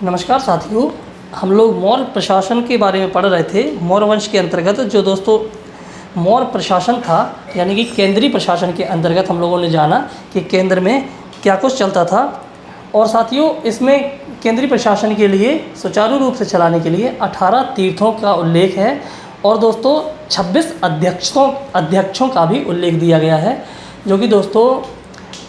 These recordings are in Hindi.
नमस्कार साथियों, हम लोग मौर्य प्रशासन के बारे में पढ़ रहे थे। मौर्य वंश के अंतर्गत जो दोस्तों मौर्य प्रशासन था, यानी कि केंद्रीय प्रशासन के अंतर्गत हम लोगों ने जाना कि केंद्र में क्या कुछ चलता था। और साथियों, इसमें केंद्रीय प्रशासन के लिए सुचारू रूप से चलाने के लिए 18 तीर्थों का उल्लेख है और दोस्तों 26 अध्यक्षों का भी उल्लेख दिया गया है, जो कि दोस्तों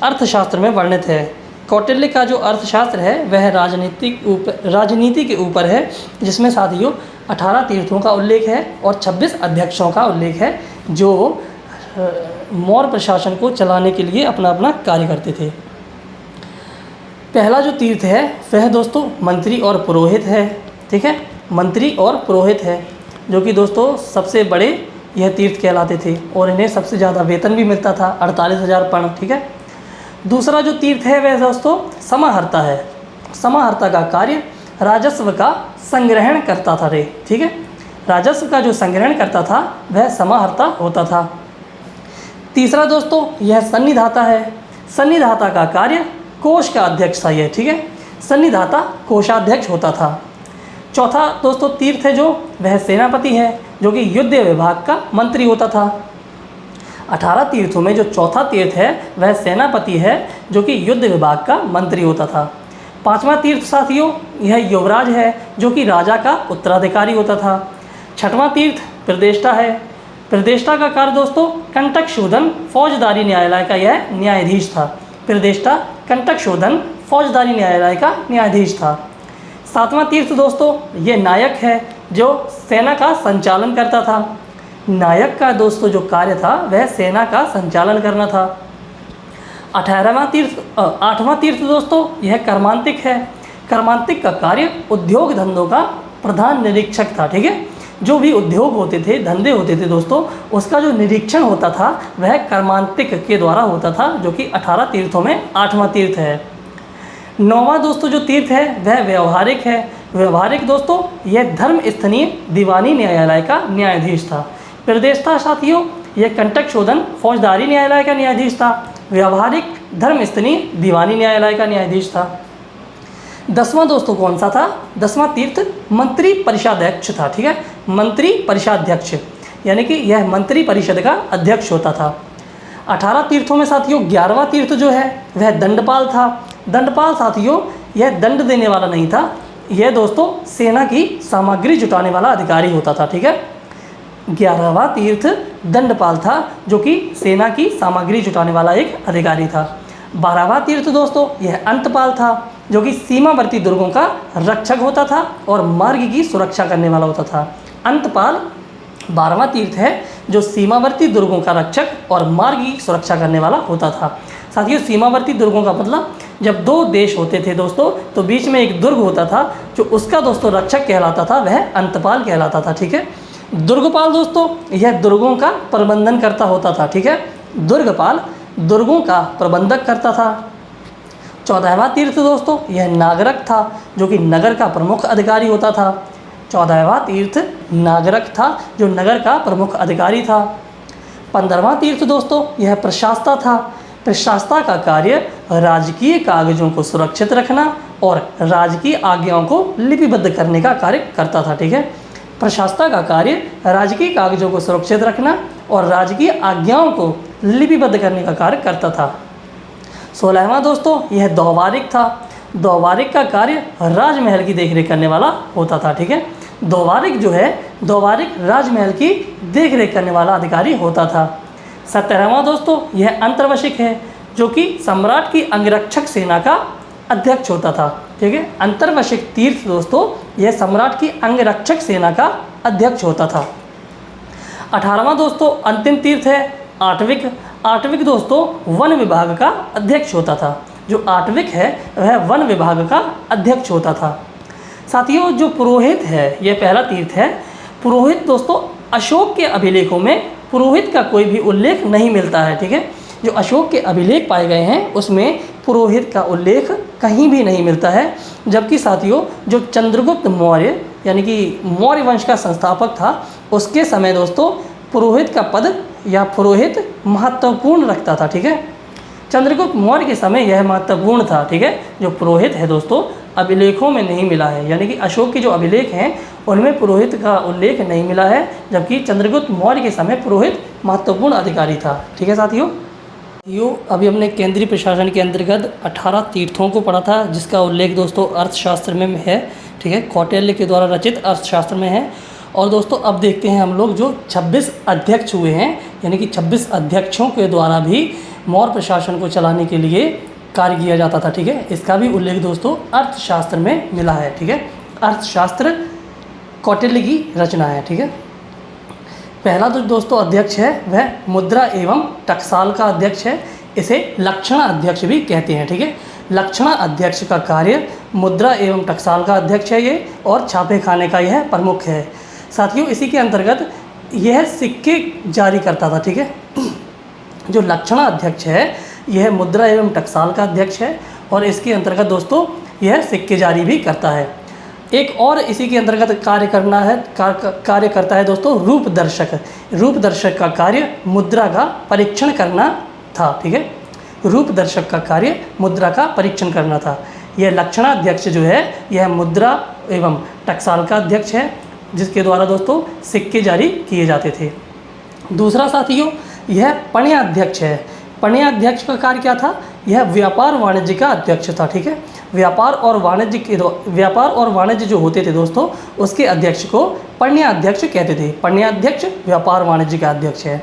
अर्थशास्त्र में वर्णित है। कौटिल्य का जो अर्थशास्त्र है वह राजनीति के ऊपर है, जिसमें साथियों 18 तीर्थों का उल्लेख है और 26 अध्यक्षों का उल्लेख है, जो मौर्य प्रशासन को चलाने के लिए अपना अपना कार्य करते थे। पहला जो तीर्थ है वह दोस्तों मंत्री और पुरोहित है। ठीक है, मंत्री और पुरोहित है, जो कि दोस्तों सबसे बड़े यह तीर्थ कहलाते थे और इन्हें सबसे ज़्यादा वेतन भी मिलता था, 48,000 पर्ण। ठीक है, दूसरा जो तीर्थ है वह दोस्तों समाहर्ता है। समाहर्ता का कार्य राजस्व का संग्रहण करता था रे। ठीक है, राजस्व का जो संग्रहण करता था वह समाहर्ता होता था। तीसरा दोस्तों यह सन्निधाता है। सन्निधाता का कार्य कोष का अध्यक्ष था यह। ठीक है, सन्निधाता कोषाध्यक्ष होता था। चौथा दोस्तों तीर्थ है जो वह सेनापति है, जो कि युद्ध विभाग का मंत्री होता था। 18 तीर्थों में जो चौथा तीर्थ है वह सेनापति है, जो कि युद्ध विभाग का मंत्री होता था। पांचवा तीर्थ साथियों यह युवराज है, जो कि राजा का उत्तराधिकारी होता था। छठवां तीर्थ प्रतिष्ठा है। प्रतिष्ठा का कार्य दोस्तों कंटक शोधन फौजदारी न्यायालय का यह न्यायाधीश था। प्रतिष्ठा कंटक शोधन फौजदारी न्यायालय का न्यायाधीश था। सातवां तीर्थ दोस्तों ये नायक है, जो सेना का संचालन करता था। नायक का दोस्तों जो कार्य था वह सेना का संचालन करना था। आठवां तीर्थ दोस्तों यह कर्मांतिक है। कर्मांतिक का कार्य उद्योग धंधों का प्रधान निरीक्षक था। ठीक है, जो भी उद्योग होते थे, धंधे होते थे दोस्तों, उसका जो निरीक्षण होता था वह कर्मांतिक के द्वारा होता था, जो कि 18 तीर्थों में 8वां तीर्थ है। 9वां दोस्तों जो तीर्थ है वह व्यवहारिक है। व्यवहारिक दोस्तों यह धर्म स्थनीय दीवानी न्यायालय का न्यायाधीश था। प्रतिष्ठा साथियों यह कंटक शोधन फौजदारी न्यायालय का न्यायाधीश था। व्यवहारिक धर्म स्थनीय दीवानी न्यायालय का न्यायाधीश था। 10वां दोस्तों कौन सा था? 10वां तीर्थ मंत्री परिषदाध्यक्ष था। ठीक है, मंत्री परिषदाध्यक्ष, यानी कि यह मंत्री परिषद का अध्यक्ष होता था। 18 तीर्थों में साथियों 11वां तीर्थ जो है वह दंडपाल था। दंडपाल साथियों यह दंड देने वाला नहीं था, यह दोस्तों सेना की सामग्री जुटाने वाला अधिकारी होता था। ठीक है, 11वां तीर्थ दंडपाल था, जो कि सेना की सामग्री जुटाने वाला एक अधिकारी था। 12वां तीर्थ दोस्तों यह अंतपाल था, जो कि सीमावर्ती दुर्गों का रक्षक होता था और मार्ग की सुरक्षा करने वाला होता था। अंतपाल 12वां तीर्थ है, जो सीमावर्ती दुर्गों का रक्षक और मार्ग की सुरक्षा करने वाला होता था। साथियों, सीमावर्ती दुर्गों का मतलब जब दो देश होते थे दोस्तों, तो बीच में एक दुर्ग होता था, जो उसका दोस्तों रक्षक कहलाता था, वह अंतपाल कहलाता था। ठीक है, दुर्गपाल दोस्तों यह दुर्गों का प्रबंधन करता होता था। ठीक है, दुर्गपाल दुर्गों का प्रबंधक करता था। 14वां तीर्थ दोस्तों यह नागरक था, जो कि नगर का प्रमुख अधिकारी होता था। 14वां तीर्थ नागरक था, जो नगर का प्रमुख अधिकारी था। 15वां तीर्थ दोस्तों यह प्रशास्ता था। प्रशास्ता का कार्य राजकीय कागजों को सुरक्षित रखना और राजकीय आज्ञाओं को लिपिबद्ध करने का कार्य करता था। ठीक है, प्रशास्ता का कार्य राजकीय कागजों को सुरक्षित रखना और राजकीय आज्ञाओं को लिपिबद्ध करने का कार्य करता था। 16वां दोस्तों यह दौवारिक था। दौवारिक का कार्य राजमहल की देखरेख करने वाला होता था। ठीक है, दौवारिक जो है, दौवारिक राजमहल की देखरेख करने वाला अधिकारी होता था। 17वां दोस्तों यह अंतर्वशिक है, जो कि सम्राट की अंगरक्षक सेना का अध्यक्ष होता था। ठीक है, अंतर्वशिक तीर्थ दोस्तों यह सम्राट की अंगरक्षक सेना का अध्यक्ष होता था। 18वां दोस्तों अंतिम तीर्थ है आठविक। आठविक दोस्तों वन विभाग का अध्यक्ष होता था। जो आठविक है वह वन विभाग का अध्यक्ष होता था। साथियों, जो पुरोहित है यह पहला तीर्थ है। पुरोहित दोस्तों अशोक के अभिलेखों में पुरोहित का कोई भी उल्लेख नहीं मिलता है। ठीक है, जो अशोक के अभिलेख पाए गए हैं उसमें पुरोहित का उल्लेख कहीं भी नहीं मिलता है। जबकि साथियों जो चंद्रगुप्त मौर्य, यानी कि मौर्य वंश का संस्थापक था, उसके समय दोस्तों पुरोहित का पद या पुरोहित महत्वपूर्ण रखता था। ठीक है, चंद्रगुप्त मौर्य के समय यह महत्वपूर्ण था। ठीक है, जो पुरोहित है दोस्तों अभिलेखों में नहीं मिला है, यानी कि अशोक के जो अभिलेख हैं उनमें पुरोहित का उल्लेख नहीं मिला है, जबकि चंद्रगुप्त मौर्य के समय पुरोहित महत्वपूर्ण अधिकारी था। ठीक है साथियों, अभी हमने केंद्रीय प्रशासन के अंतर्गत 18 तीर्थों को पढ़ा था, जिसका उल्लेख दोस्तों अर्थशास्त्र में है। ठीक है, कौटिल्य के द्वारा रचित अर्थशास्त्र में है। और दोस्तों अब देखते हैं हम लोग जो 26 अध्यक्ष हुए हैं, यानी कि 26 अध्यक्षों के द्वारा भी मौर्य प्रशासन को चलाने के लिए कार्य किया जाता था। ठीक है, इसका भी उल्लेख दोस्तों अर्थशास्त्र में मिला है। ठीक है, अर्थशास्त्र कौटिल्य की रचना है। ठीक है, पहला जो दोस्तों अध्यक्ष है वह मुद्रा एवं टकसाल का अध्यक्ष है। इसे लक्षणा अध्यक्ष भी कहते हैं। ठीक है, लक्षणा अध्यक्ष का कार्य मुद्रा एवं टकसाल का अध्यक्ष है ये, और छापे खाने का यह प्रमुख है। साथियों इसी के अंतर्गत यह सिक्के जारी करता था। ठीक है, जो लक्षणा अध्यक्ष है यह मुद्रा एवं टकसाल का अध्यक्ष है, और इसके अंतर्गत दोस्तों यह सिक्के जारी भी करता है। एक और इसी के अंतर्गत कार्य करता है दोस्तों रूपदर्शक। रूपदर्शक का कार्य मुद्रा का परीक्षण करना था। ठीक है, रूपदर्शक का कार्य मुद्रा का परीक्षण करना था। यह लक्षणा अध्यक्ष जो है यह मुद्रा एवं टकसाल का अध्यक्ष है, जिसके द्वारा दोस्तों सिक्के जारी किए जाते थे। दूसरा साथियों यह पण्याध्यक्ष है। पण्याध्यक्ष का कार्य क्या था? यह व्यापार वाणिज्य का अध्यक्ष था। ठीक है, व्यापार और वाणिज्य जो होते थे दोस्तों उसके अध्यक्ष को पण्याध्यक्ष कहते थे। पण्याध्यक्ष व्यापार वाणिज्य का अध्यक्ष है।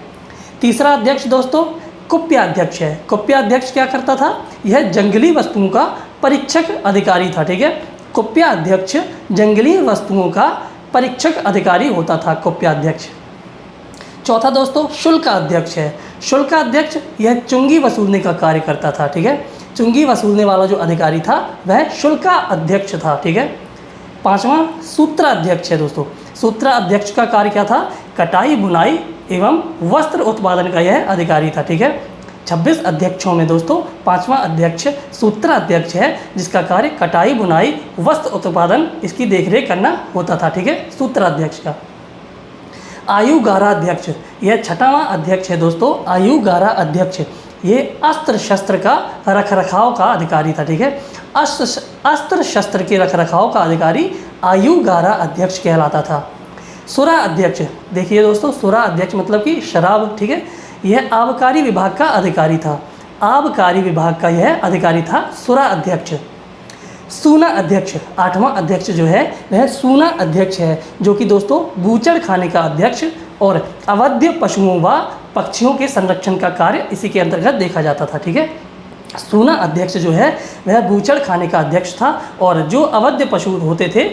तीसरा अध्यक्ष दोस्तों कुप्याध्यक्ष है। कुप्याध्यक्ष क्या करता था? यह जंगली वस्तुओं का परीक्षक अधिकारी था। ठीक है, कुप्याध्यक्ष जंगली वस्तुओं का परीक्षक अधिकारी होता था कुप्याध्यक्ष। चौथा दोस्तों शुल्क अध्यक्ष है। शुल्क अध्यक्ष यह चुंगी वसूलने का कार्य करता था। ठीक है, चुंगी वसूलने वाला जो अधिकारी था वह शुल्क अध्यक्ष था। ठीक है, पांचवा सूत्राध्यक्ष है दोस्तों। सूत्राध्यक्ष का कार्य क्या था? कटाई बुनाई एवं वस्त्र उत्पादन का यह अधिकारी था। ठीक है, 26 अध्यक्षों में दोस्तों पांचवा अध्यक्ष सूत्राध्यक्ष है, जिसका कार्य कटाई बुनाई वस्त्र उत्पादन इसकी देखरेख करना होता था। ठीक है, सूत्राध्यक्ष का। आयुगाराध्यक्ष यह छठावां अध्यक्ष है दोस्तों। आयुगारा अध्यक्ष ये अस्त्र शस्त्र का रखरखाव का अधिकारी था। ठीक है, अस्त्र शस्त्र के रखरखाव का अधिकारी आयुगारा अध्यक्ष कहलाता था। सुरा अध्यक्ष, देखिए दोस्तों सुरा अध्यक्ष मतलब कि शराब। ठीक है, यह आबकारी विभाग का अधिकारी था। आबकारी विभाग का यह अधिकारी था सुरा अध्यक्ष। सूना अध्यक्ष, आठवां अध्यक्ष जो है वह सूना अध्यक्ष है, जो कि दोस्तों बूचड़ खाने का अध्यक्ष और अवध्य पशुओं व पक्षियों के संरक्षण का कार्य इसी के अंतर्गत देखा जाता था। ठीक है, सूना अध्यक्ष जो है वह बूचड़ खाने का अध्यक्ष था, और जो अवध्य पशु होते थे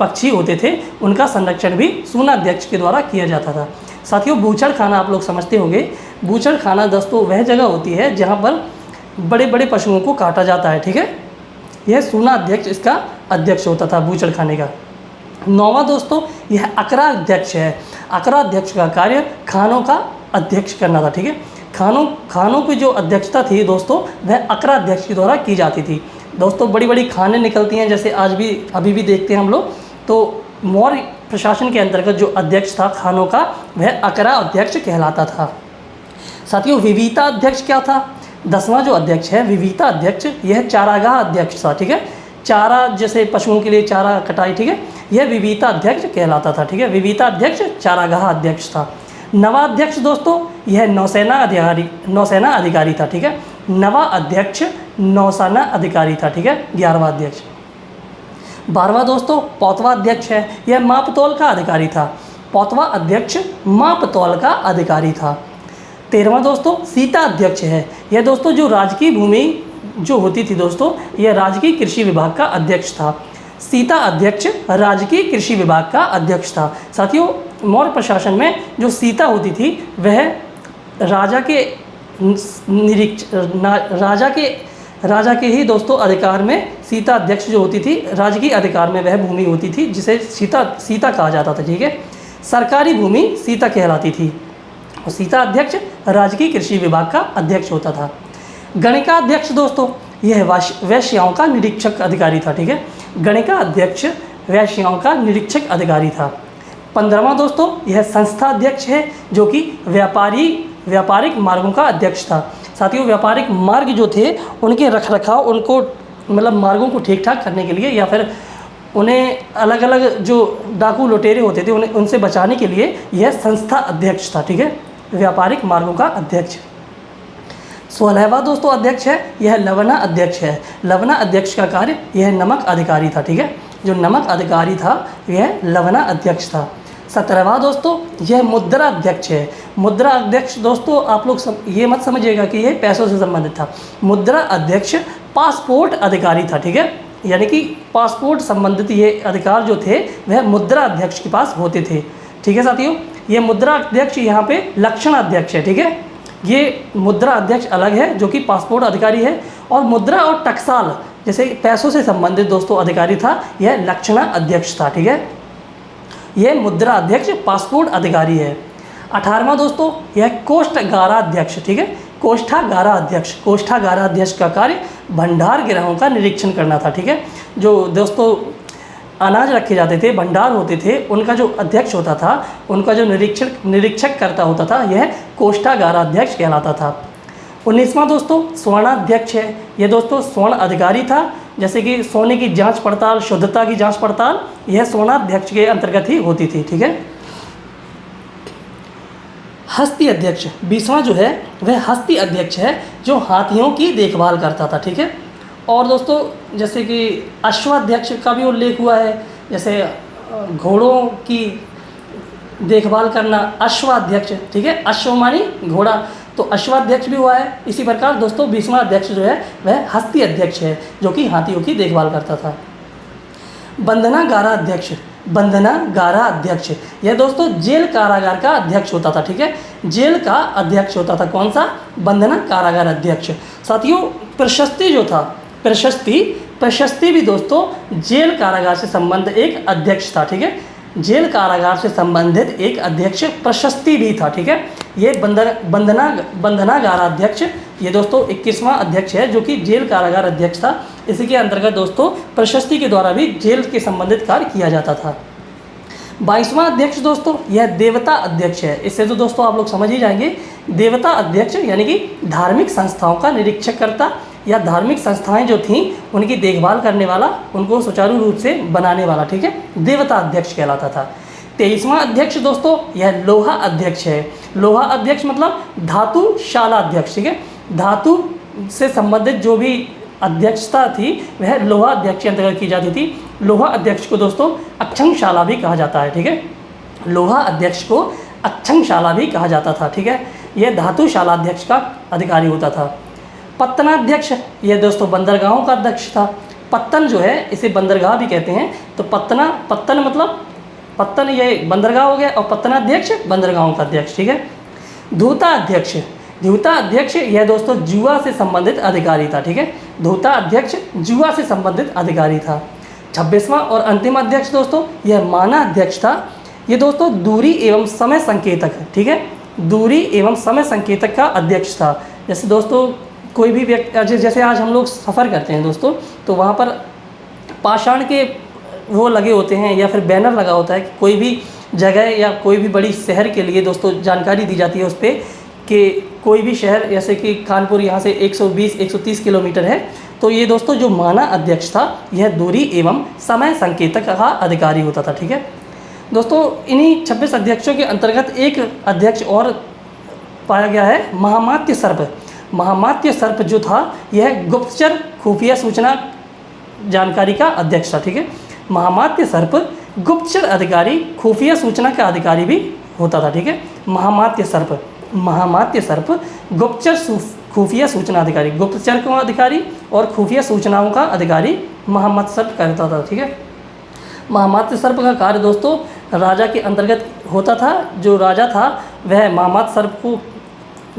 पक्षी होते थे उनका संरक्षण भी सूना अध्यक्ष के द्वारा किया जाता था। साथियों बूचड़ खाना आप लोग समझते होंगे। बूचड़ खाना दोस्तों वह जगह होती है जहाँ पर बड़े बड़े पशुओं को काटा जाता है। ठीक है, यह सूना अध्यक्ष इसका अध्यक्ष होता था बूचड़ खाने का। नौवां दोस्तों यह अकरा अध्यक्ष है। अकरा अध्यक्ष का कार्य खानों का अध्यक्ष करना था। ठीक है, खानों की जो अध्यक्षता थी दोस्तों वह अकरा अध्यक्ष के द्वारा की जाती थी। दोस्तों बड़ी बड़ी खानें निकलती हैं, जैसे अभी भी देखते हैं हम लोग। तो मौर्य प्रशासन के अंतर्गत जो अध्यक्ष था खानों का वह अकरा अध्यक्ष कहलाता था। साथियों विविता अध्यक्ष क्या था? 10वां जो अध्यक्ष है विविता अध्यक्ष, यह चारागाह अध्यक्ष था। ठीक है, चारा जैसे पशुओं के लिए चारा कटाई। ठीक है, यह विविता अध्यक्ष कहलाता था। ठीक है, विविता अध्यक्ष चारागाह अध्यक्ष था। नवा अध्यक्ष दोस्तों यह नौसेना अधिकारी था। ठीक है, नवा अध्यक्ष नौसेना अधिकारी था। ठीक है, 11वां अध्यक्ष। 12वां दोस्तों पौतवा अध्यक्ष है, यह मापतौल का अधिकारी था। पौतवा अध्यक्ष मापतौल का अधिकारी था। 13वां दोस्तों सीता अध्यक्ष है। यह दोस्तों जो राजकीय भूमि जो होती थी दोस्तों, यह राजकीय कृषि विभाग का अध्यक्ष था। सीता अध्यक्ष राजकीय कृषि विभाग का अध्यक्ष था। साथियों मौर्य प्रशासन में जो सीता होती थी वह राजा के ही दोस्तों अधिकार में सीता अध्यक्ष जो होती थी, राजकीय अधिकार में वह भूमि होती थी जिसे सीता कहा जाता था। ठीक है, सरकारी भूमि सीता कहलाती थी, और सीता अध्यक्ष राजकीय कृषि विभाग का अध्यक्ष होता था। गणिका अध्यक्ष दोस्तों यह वैश्याओं का निरीक्षक अधिकारी था। ठीक है, गणिका अध्यक्ष वैश्याओं का निरीक्षक अधिकारी था। 15वां दोस्तों यह संस्था अध्यक्ष है, जो कि व्यापारिक मार्गों का अध्यक्ष था। साथियों व्यापारिक मार्ग जो थे उनके रखरखाव, उनको मतलब मार्गों को ठीक ठाक करने के लिए या फिर उन्हें अलग अलग जो डाकू लुटेरे होते थे उन्हें उनसे बचाने के लिए यह संस्था अध्यक्ष था, ठीक है, व्यापारिक मार्गों का अध्यक्ष। 16वां दोस्तों अध्यक्ष है यह लवना अध्यक्ष है। लवना अध्यक्ष का कार्य यह नमक अधिकारी था, ठीक है, जो नमक अधिकारी था यह लवना अध्यक्ष था। 17वां दोस्तों यह मुद्रा अध्यक्ष है। मुद्रा अध्यक्ष दोस्तों आप लोग ये मत समझिएगा कि यह पैसों से संबंधित था। मुद्रा अध्यक्ष पासपोर्ट अधिकारी था, ठीक है, यानी कि पासपोर्ट संबंधित ये अधिकार जो थे वह मुद्रा अध्यक्ष के पास होते थे, ठीक है साथियों। ये मुद्रा अध्यक्ष यहाँ पे लक्षण अध्यक्ष है, ठीक है, ये मुद्रा अध्यक्ष अलग है जो कि पासपोर्ट अधिकारी है, और मुद्रा और टकसाल जैसे पैसों से संबंधित दोस्तों अधिकारी था यह लक्षणा अध्यक्ष था, ठीक है। यह मुद्रा अध्यक्ष पासपोर्ट अधिकारी है। 18वां दोस्तों यह कोष्ठागार अध्यक्ष, ठीक है, कोष्ठागार अध्यक्ष। कोष्ठागार अध्यक्ष का कार्य भंडार गृहों का निरीक्षण करना था, ठीक है, जो दोस्तों अनाज रखे जाते थे, भंडार होते थे, उनका जो अध्यक्ष होता था, उनका जो निरीक्षक करता होता था, यह कोष्ठागार अध्यक्ष कहलाता था। 19वां दोस्तों स्वर्णाध्यक्ष है। यह दोस्तों स्वर्ण अधिकारी था, जैसे कि सोने की जांच पड़ताल, शुद्धता की जांच पड़ताल, यह स्वर्णाध्यक्ष के अंतर्गत ही होती थी, ठीक है। हस्ती अध्यक्ष 20वां जो है वह हस्ती अध्यक्ष है, जो हाथियों की देखभाल करता था, ठीक है। और दोस्तों जैसे कि अश्वाध्यक्ष का भी उल्लेख हुआ है, जैसे घोड़ों की देखभाल करना, अश्वाध्यक्ष, ठीक है, अश्व मानी घोड़ा, तो अश्वाध्यक्ष भी हुआ है। इसी प्रकार दोस्तों 20वां अध्यक्ष जो है वह हस्ती अध्यक्ष है, जो कि हाथियों की देखभाल करता था। बंधनागारा अध्यक्ष, बंधनागारा अध्यक्ष, यह दोस्तों जेल कारागार का अध्यक्ष होता था, ठीक है, जेल का अध्यक्ष होता था। कौन सा? बंधना कारागार अध्यक्ष। साथियों प्रशस्ति जो था, प्रशस्ति भी दोस्तों जेल कारागार से संबंधित एक अध्यक्ष था, ठीक है, जेल कारागार से संबंधित एक अध्यक्ष प्रशस्ति भी था, ठीक है। ये बंधनागार अध्यक्ष ये दोस्तों 21वां अध्यक्ष है, जो कि जेल कारागार अध्यक्ष था। इसी के अंतर्गत दोस्तों प्रशस्ति के द्वारा भी जेल के संबंधित कार्य किया जाता था। 22वां अध्यक्ष दोस्तों यह देवता अध्यक्ष है। इससे तो दोस्तों आप लोग समझ ही जाएंगे, देवता अध्यक्ष यानी कि धार्मिक संस्थाओं का निरीक्षक करता या धार्मिक संस्थाएं जो थीं उनकी देखभाल करने वाला, उनको सुचारू रूप से बनाने वाला, ठीक है, देवता अध्यक्ष कहलाता था। 23वां अध्यक्ष दोस्तों यह लोहा अध्यक्ष है। लोहा अध्यक्ष मतलब धातुशाला अध्यक्ष, ठीक है, धातु से संबंधित जो भी अध्यक्षता थी वह लोहा अध्यक्ष के अंतर्गत की जाती थी। लोहा अध्यक्ष को दोस्तों अक्षंगशाला भी कहा जाता है, ठीक है, लोहा अध्यक्ष को अक्षंगशाला भी कहा जाता था, ठीक है, यह धातुशाला अध्यक्ष का अधिकारी होता था। पत्तनाध्यक्ष यह दोस्तों बंदरगाहों का अध्यक्ष था। पत्तन जो है इसे बंदरगाह भी कहते हैं, तो पत्तन मतलब पत्तन ये बंदरगाह हो गया, और पत्तनाध्यक्ष बंदरगाहों का अध्यक्ष, ठीक है। धूता अध्यक्ष, धूता अध्यक्ष यह दोस्तों जुआ से संबंधित अधिकारी था, ठीक है, धूता अध्यक्ष जुआ से संबंधित अधिकारी था। 26वां और अंतिम अध्यक्ष दोस्तों यह माना अध्यक्ष था। ये दोस्तों दूरी एवं समय संकेतक, ठीक है, दूरी एवं समय संकेतक का अध्यक्ष था। जैसे दोस्तों कोई भी व्यक्ति, जैसे आज हम लोग सफ़र करते हैं दोस्तों, तो वहाँ पर पाषाण के वो लगे होते हैं या फिर बैनर लगा होता है कि कोई भी जगह या कोई भी बड़ी शहर के लिए दोस्तों जानकारी दी जाती है उस पर कि कोई भी शहर, जैसे कि कानपुर यहाँ से 120-130 किलोमीटर है, तो ये दोस्तों जो माना अध्यक्ष था यह दूरी एवं समय संकेतक का अधिकारी होता था, ठीक है। दोस्तों इन्हीं 26 अध्यक्षों के अंतर्गत एक अध्यक्ष और पाया गया है, महामात्य सर्प। महामात्य सर्प जो था यह गुप्तचर खुफिया सूचना जानकारी का अध्यक्ष था, ठीक है। महामात्य सर्प गुप्तचर अधिकारी, खुफिया सूचना का अधिकारी भी होता था, ठीक है। महामात्य सर्प गुप्तचर खुफिया सूचना अधिकारी, गुप्तचर का अधिकारी और खुफिया सूचनाओं का अधिकारी महामात्य सर्प करता था, ठीक है। महामात्य सर्प का कार्य दोस्तों राजा के अंतर्गत होता था। जो राजा था वह महामात्य सर्प को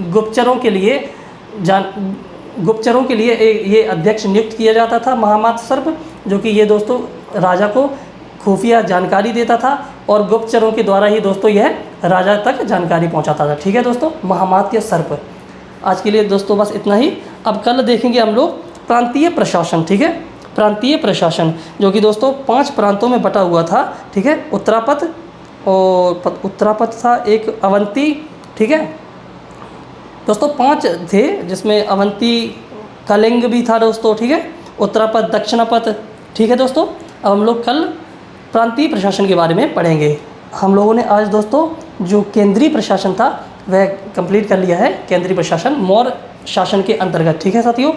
गुप्तचरों के लिए ये अध्यक्ष नियुक्त किया जाता था, महामात्य सर्प, जो कि ये दोस्तों राजा को खुफिया जानकारी देता था और गुप्तचरों के द्वारा ही दोस्तों यह राजा तक जानकारी पहुंचाता था, ठीक है दोस्तों, महामात्य सर्प। आज के लिए दोस्तों बस इतना ही। अब कल देखेंगे हम लोग प्रांतीय प्रशासन, ठीक है, प्रांतीय प्रशासन जो कि दोस्तों 5 प्रांतों में बटा हुआ था, ठीक है। उत्तरापथ था, एक अवंती, ठीक है दोस्तों, 5 थे जिसमें अवंती, कलिंग भी था दोस्तों, ठीक है, उत्तरापथ, दक्षिणापथ। ठीक है दोस्तों, अब हम लोग कल प्रांतीय प्रशासन के बारे में पढ़ेंगे। हम लोगों ने आज दोस्तों जो केंद्रीय प्रशासन था वह कंप्लीट कर लिया है, केंद्रीय प्रशासन मौर्य शासन के अंतर्गत। ठीक है साथियों।